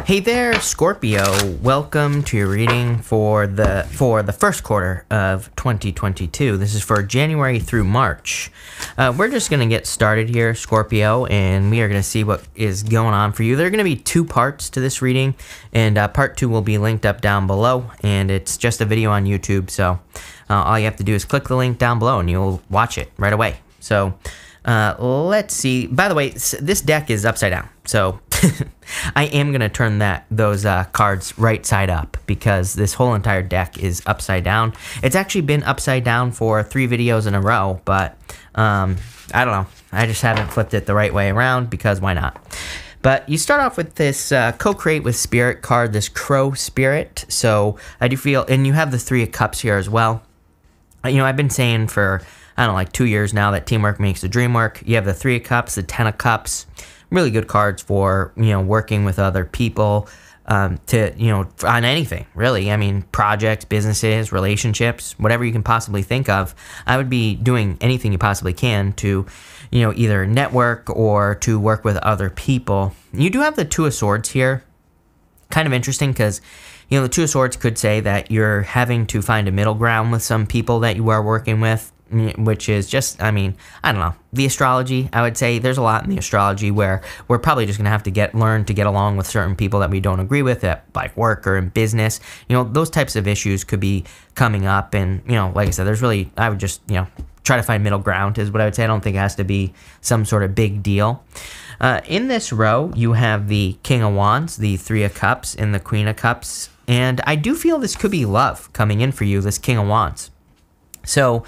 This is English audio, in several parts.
Hey there, Scorpio. Welcome to your reading for the first quarter of 2022. This is for January through March. We're just going to get started here, Scorpio, and we are going to see what is going on for you. There are going to be two parts to this reading, and part 2 will be linked up down below, and it's just a video on YouTube, so all you have to do is click the link down below, and you'll watch it right away. So let's see. By the way, this deck is upside down, so I am going to turn those cards right side up because this whole entire deck is upside down. It's actually been upside down for 3 videos in a row, but I don't know. I just haven't flipped it the right way around because why not? But you start off with this co-create with spirit card, this crow spirit. So I do feel, and you have the 3 of cups here as well. You know, I've been saying for, I don't know, like 2 years now that teamwork makes the dream work. You have the 3 of cups, the 10 of cups. Really good cards for, you know, working with other people to, you know, on anything, really. I mean, projects, businesses, relationships, whatever you can possibly think of. I would be doing anything you possibly can to, you know, either network or to work with other people. You do have the 2 of Swords here. Kind of interesting because, you know, the 2 of Swords could say that you're having to find a middle ground with some people that you are working with, which is just, I mean, I don't know. The astrology, I would say there's a lot in the astrology where we're probably just going to have to learn to get along with certain people that we don't agree with at like work or in business. You know, those types of issues could be coming up. And, you know, like I said, there's really, I would just, you know, try to find middle ground is what I would say. I don't think it has to be some sort of big deal. In this row, you have the King of Wands, the 3 of Cups, and the Queen of Cups. And I do feel this could be love coming in for you, this King of Wands. So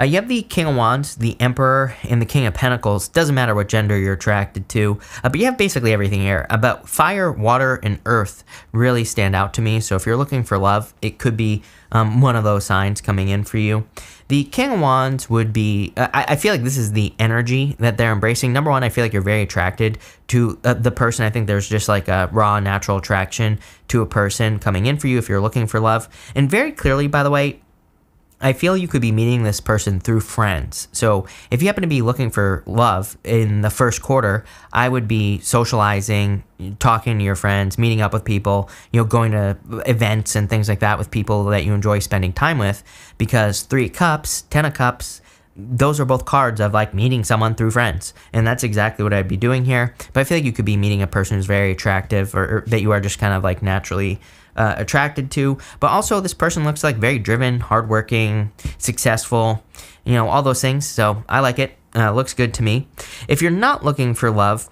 you have the King of Wands, the Emperor, and the King of Pentacles. Doesn't matter what gender you're attracted to, but you have basically everything here. About fire, water, and earth really stand out to me. So if you're looking for love, it could be one of those signs coming in for you. The King of Wands would be, I feel like this is the energy that they're embracing. Number one, I feel like you're very attracted to the person. I think there's just like a raw, natural attraction to a person coming in for you if you're looking for love. And very clearly, by the way, I feel you could be meeting this person through friends. So if you happen to be looking for love in the first quarter, I would be socializing, talking to your friends, meeting up with people, you know, going to events and things like that with people that you enjoy spending time with, because 3 of Cups, 10 of Cups, those are both cards of like meeting someone through friends. And that's exactly what I'd be doing here. But I feel like you could be meeting a person who's very attractive or that you are just kind of like naturally attracted to. But also this person looks like very driven, hardworking, successful, you know, all those things. So I like it. Looks good to me. If you're not looking for love,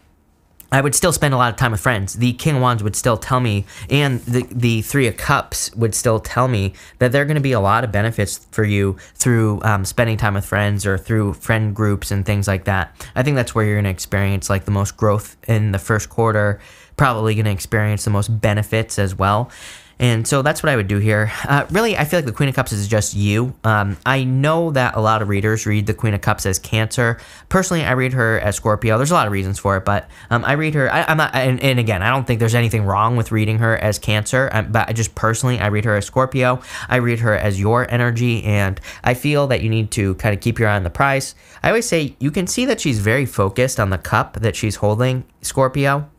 I would still spend a lot of time with friends. The King of Wands would still tell me, and the 3 of Cups would still tell me that there are going to be a lot of benefits for you through spending time with friends or through friend groups and things like that. I think that's where you're going to experience like the most growth in the first quarter, probably going to experience the most benefits as well. And so that's what I would do here. Really, I feel like the Queen of Cups is just you. I know that a lot of readers read the Queen of Cups as Cancer. Personally, I read her as Scorpio. There's a lot of reasons for it, but I read her, I'm not, and again, I don't think there's anything wrong with reading her as Cancer, but I just personally, I read her as Scorpio. I read her as your energy, and I feel that you need to kind of keep your eye on the prize. I always say you can see that she's very focused on the cup that she's holding, Scorpio.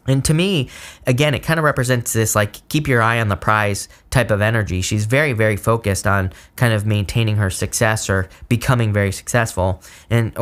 And to me, again, it kind of represents this, like, keep your eye on the prize type of energy. She's very, very focused on kind of maintaining her success or becoming very successful. And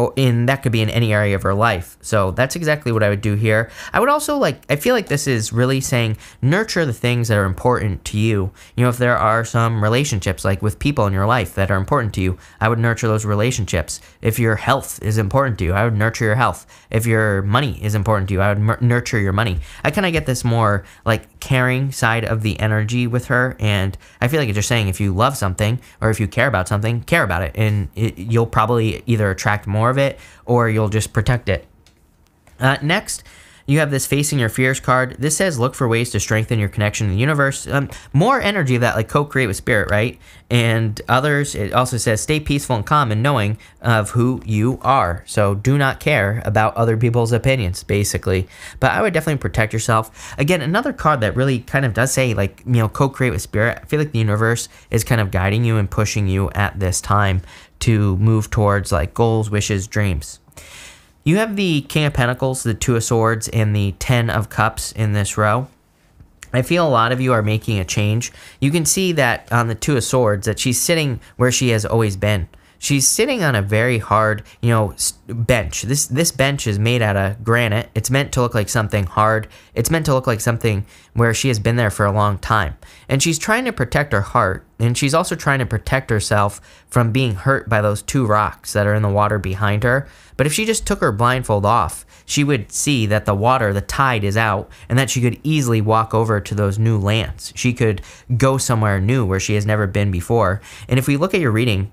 that could be in any area of her life. So that's exactly what I would do here. I would also, I feel like this is really saying nurture the things that are important to you. You know, if there are some relationships, like with people in your life that are important to you, I would nurture those relationships. If your health is important to you, I would nurture your health. If your money is important to you, I would nurture your money. I kind of get this more like caring side of the energy with her, and I feel like it's just saying if you love something or if you care about something, care about it, and you'll probably either attract more of it or you'll just protect it. Next, you have this Facing Your Fears card. This says look for ways to strengthen your connection to the universe. More energy of that, like co-create with spirit, right? And others, it also says stay peaceful and calm and knowing of who you are. So do not care about other people's opinions, basically. But I would definitely protect yourself. Again, another card that really kind of does say, like, you know, co-create with spirit. I feel like the universe is kind of guiding you and pushing you at this time to move towards like goals, wishes, dreams. You have the King of Pentacles, the 2 of Swords, and the 10 of Cups in this row. I feel a lot of you are making a change. You can see that on the Two of Swords that she's sitting where she has always been. She's sitting on a very hard, bench. This bench is made out of granite. It's meant to look like something hard. It's meant to look like something where she has been there for a long time. And she's trying to protect her heart. And she's also trying to protect herself from being hurt by those two rocks that are in the water behind her. But if she just took her blindfold off, she would see that the water, the tide is out, and that she could easily walk over to those new lands. She could go somewhere new where she has never been before. And if we look at your reading,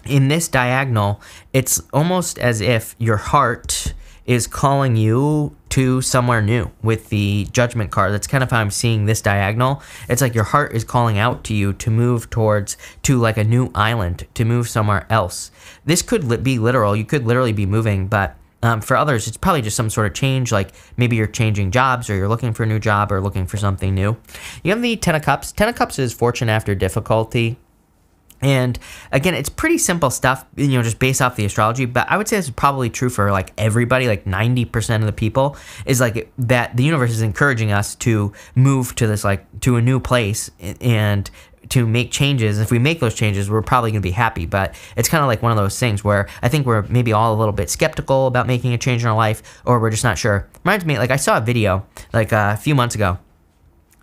in this diagonal, it's almost as if your heart is calling you to somewhere new with the Judgment card. That's kind of how I'm seeing this diagonal. It's like your heart is calling out to you to move to like a new island, to move somewhere else. This could be literal. You could literally be moving, but for others, it's probably just some sort of change, like maybe you're changing jobs or you're looking for a new job or looking for something new. You have the Ten of Cups. Ten of Cups is fortune after difficulty. And again, it's pretty simple stuff, just based off the astrology, but I would say it's probably true for like everybody, like 90% of the people, is like that the universe is encouraging us to move to this, like to a new place and to make changes. If we make those changes, we're probably going to be happy, but it's kind of like one of those things where I think we're maybe all a little bit skeptical about making a change in our life, or we're just not sure. Reminds me, like I saw a video like a few months ago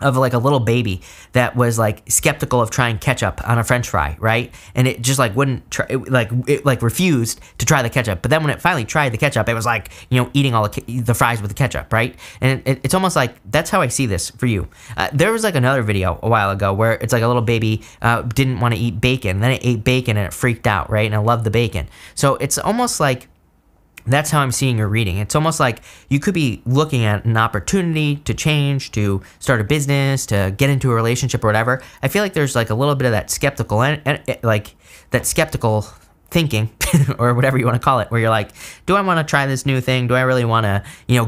of like a little baby that was like skeptical of trying ketchup on a French fry, right? And it just like wouldn't try, it refused to try the ketchup. But then when it finally tried the ketchup, it was like, eating all the fries with the ketchup, right? And it's almost like, that's how I see this for you. There was like another video a while ago where it's like a little baby didn't want to eat bacon. Then it ate bacon and it freaked out, right? And I love the bacon. So it's almost like, that's how I'm seeing your reading. It's almost like you could be looking at an opportunity to change, to start a business, to get into a relationship or whatever. I feel like there's like a little bit of that skeptical, skeptical thinking or whatever you want to call it, where you're like, do I want to try this new thing? Do I really want to,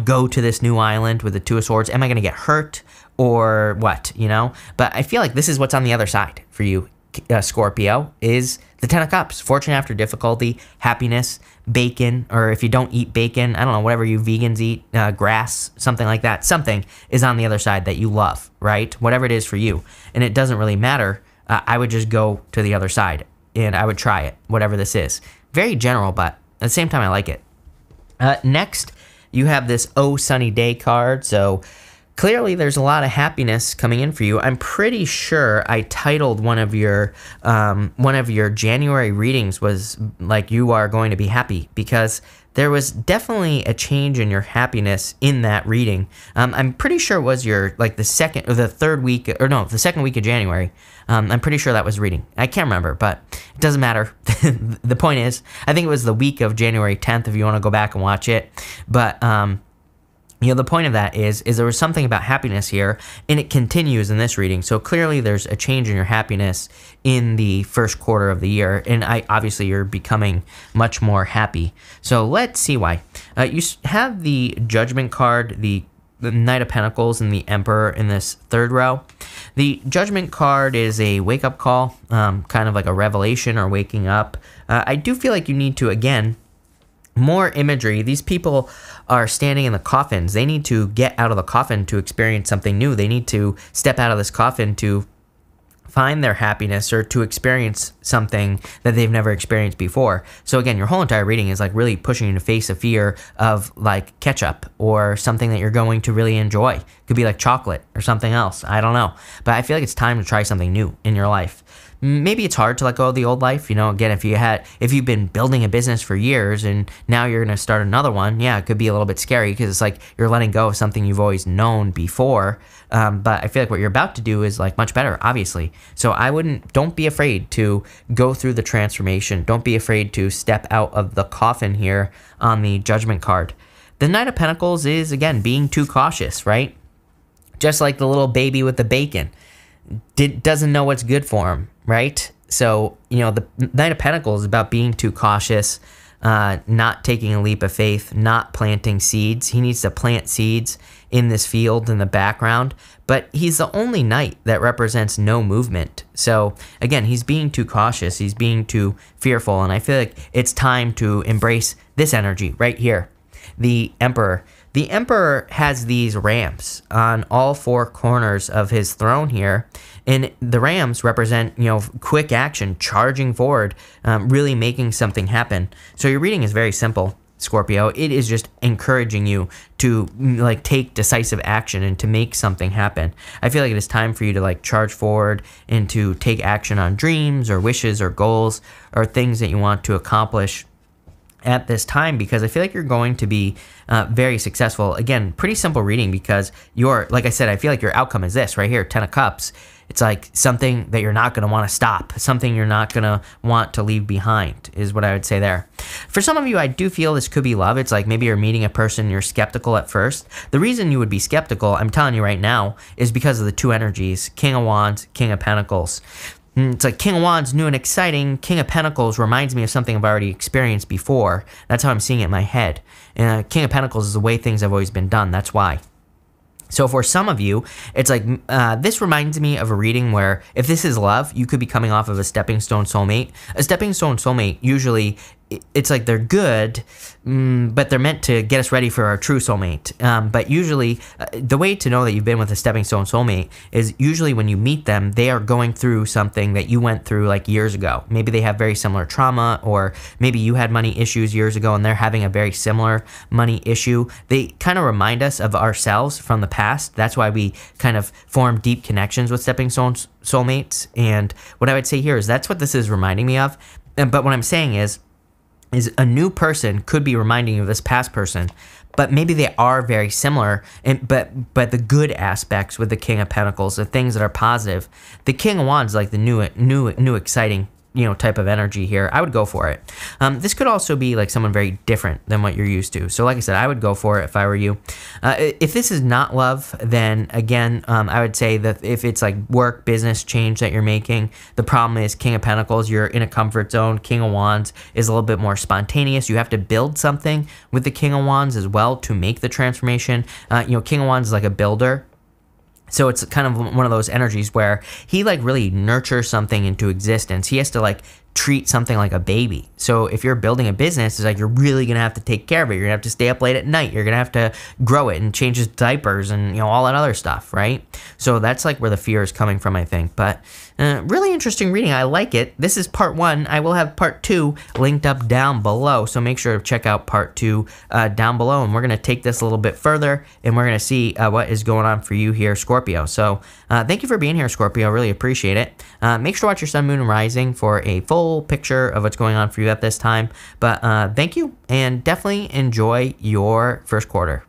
go to this new island with the Two of Swords? Am I going to get hurt or what, But I feel like this is what's on the other side for you, Scorpio, is the Ten of Cups, fortune after difficulty, happiness, bacon, or if you don't eat bacon, I don't know, whatever you vegans eat, grass, something like that. Something is on the other side that you love, right? Whatever it is for you. And it doesn't really matter. I would just go to the other side and I would try it, whatever this is. Very general, but at the same time, I like it. Next, you have this Oh Sunny Day card. So clearly, there's a lot of happiness coming in for you. I'm pretty sure I titled one of your January readings was like, you are going to be happy, because there was definitely a change in your happiness in that reading. I'm pretty sure it was your the second or the third week, or no, the second week of January. I'm pretty sure that was reading. I can't remember, but it doesn't matter. The point is, I think it was the week of January 10th. If you want to go back and watch it, but the point of that is there was something about happiness here, and it continues in this reading. So clearly there's a change in your happiness in the first quarter of the year, and obviously you're becoming much more happy. So let's see why. You have the Judgment card, the Knight of Pentacles, and the Emperor in this third row. The Judgment card is a wake-up call, kind of like a revelation or waking up. I do feel like you need to, again, more imagery. These people are standing in the coffins. They need to get out of the coffin to experience something new. They need to step out of this coffin to find their happiness or to experience something that they've never experienced before. So again, your whole entire reading is like really pushing you to face a fear of like ketchup or something that you're going to really enjoy. It could be like chocolate or something else. I don't know. But I feel like it's time to try something new in your life. Maybe it's hard to let go of the old life. Again, if you've been building a business for years and now you're going to start another one, yeah, it could be a little bit scary because it's like you're letting go of something you've always known before. But I feel like what you're about to do is like much better, obviously. So don't be afraid to go through the transformation. Don't be afraid to step out of the coffin here on the Judgment card. The Knight of Pentacles is, again, being too cautious, right? Just like the little baby with the bacon. Doesn't know what's good for him, right? So, the Knight of Pentacles is about being too cautious, not taking a leap of faith, not planting seeds. He needs to plant seeds in this field in the background, but he's the only knight that represents no movement. So, again, he's being too cautious. He's being too fearful, and I feel like it's time to embrace this energy right here. The Emperor. The Emperor has these rams on all four corners of his throne here, and the rams represent, quick action, charging forward, really making something happen. So your reading is very simple, Scorpio. It is just encouraging you to take decisive action and to make something happen. I feel like it is time for you to charge forward and to take action on dreams or wishes or goals or things that you want to accomplish at this time, because I feel like you're going to be very successful. Again, pretty simple reading, because like I said, I feel like your outcome is this right here, 10 of Cups. It's like something that you're not going to want to stop, something you're not going to want to leave behind is what I would say there. For some of you, I do feel this could be love. It's like maybe you're meeting a person, you're skeptical at first. The reason you would be skeptical, I'm telling you right now, is because of the two energies, King of Wands, King of Pentacles. It's like King of Wands, new and exciting. King of Pentacles reminds me of something I've already experienced before. That's how I'm seeing it in my head. King of Pentacles is the way things have always been done. That's why. So for some of you, it's like this reminds me of a reading where if this is love, you could be coming off of a stepping stone soulmate. A stepping stone soulmate, usually it's like they're good, but they're meant to get us ready for our true soulmate. But usually the way to know that you've been with a stepping stone soulmate is usually when you meet them, they are going through something that you went through years ago. Maybe they have very similar trauma, or maybe you had money issues years ago and they're having a very similar money issue. They kind of remind us of ourselves from the past. That's why we kind of form deep connections with stepping stone soulmates. And what I would say here is that's what this is reminding me of. But what I'm saying is a new person could be reminding you of this past person, but maybe they are very similar, but the good aspects with the King of Pentacles, the things that are positive. The King of Wands is like the new exciting type of energy here. I would go for it. This could also be like someone very different than what you're used to. So like I said, I would go for it if I were you. If this is not love, then again, I would say that if it's like work, business change that you're making, the problem is King of Pentacles, you're in a comfort zone. King of Wands is a little bit more spontaneous. You have to build something with the King of Wands as well to make the transformation. King of Wands is like a builder. So it's kind of one of those energies where he really nurtures something into existence. He has to treat something like a baby. So if you're building a business, it's like you're really gonna have to take care of it. You're gonna have to stay up late at night. You're gonna have to grow it and change his diapers and all that other stuff, right? So that's where the fear is coming from, I think. But really interesting reading. I like it. This is part 1. I will have part 2 linked up down below. So make sure to check out part 2 down below. And we're gonna take this a little bit further, and we're gonna see what is going on for you here, Scorpio. So thank you for being here, Scorpio. I really appreciate it. Make sure to watch your sun, moon, and rising for a full picture of what's going on for you at this time. But thank you, and definitely enjoy your first quarter.